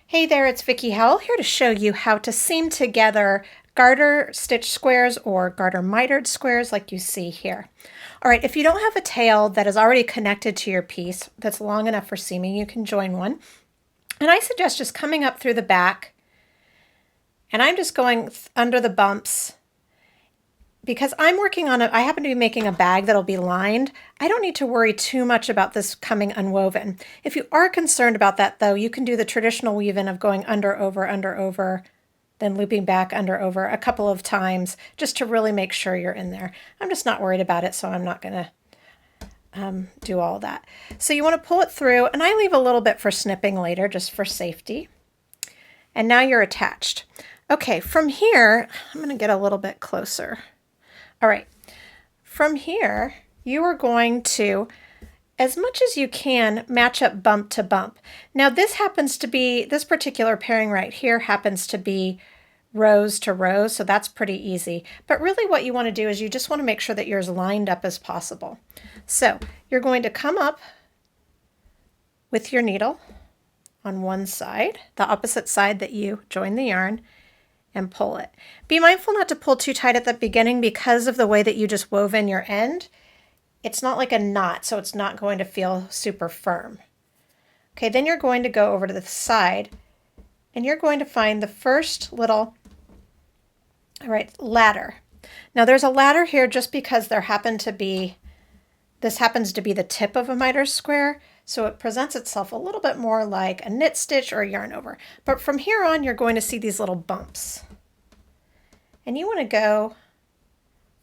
Hey there, it's Vicki Howell here to show you how to seam together garter stitch squares or garter mitered squares like you see here. All right, if you don't have a tail that is already connected to your piece that's long enough for seaming, you can join one. And I suggest just coming up through the back, and I'm just going under the bumps because I'm working on I happen to be making a bag that'll be lined. I don't need to worry too much about this coming unwoven. If you are concerned about that though, you can do the traditional weave-in of going under, over, then looping back under, over a couple of times just to really make sure you're in there. I'm just not worried about it, so I'm not gonna do all that. So you wanna pull it through, and I leave a little bit for snipping later just for safety. And now you're attached. Okay, from here, I'm gonna get a little bit closer. All right, from here, you are going to, as much as you can, match up bump to bump. Now this happens to be, this particular pairing right here happens to be rows to rows, so that's pretty easy. But really what you want to do is you just want to make sure that you're as lined up as possible. So you're going to come up with your needle on one side, the opposite side that you join the yarn, and pull it. Be mindful not to pull too tight at the beginning because of the way that you just wove in your end. It's not like a knot, so it's not going to feel super firm. Okay, then you're going to go over to the side and you're going to find the first little, all right, ladder. Now there's a ladder here just because this happens to be the tip of a miter square, so it presents itself a little bit more like a knit stitch or a yarn over. But from here on, you're going to see these little bumps. And you want to go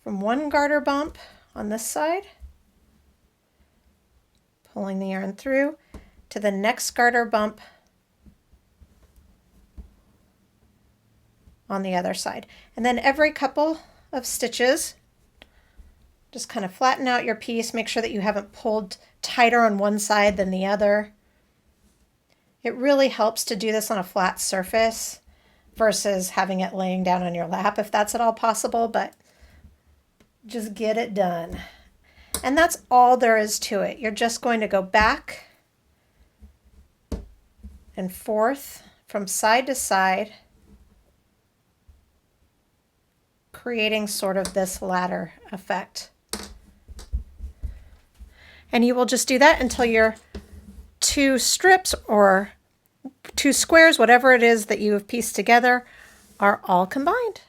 from one garter bump on this side, pulling the yarn through, to the next garter bump on the other side. And then every couple of stitches, just kind of flatten out your piece, make sure that you haven't pulled tighter on one side than the other. It really helps to do this on a flat surface versus having it laying down on your lap if that's at all possible, but just get it done. And that's all there is to it. You're just going to go back and forth from side to side, creating sort of this ladder effect. And you will just do that until your two strips or two squares, whatever it is that you have pieced together, are all combined.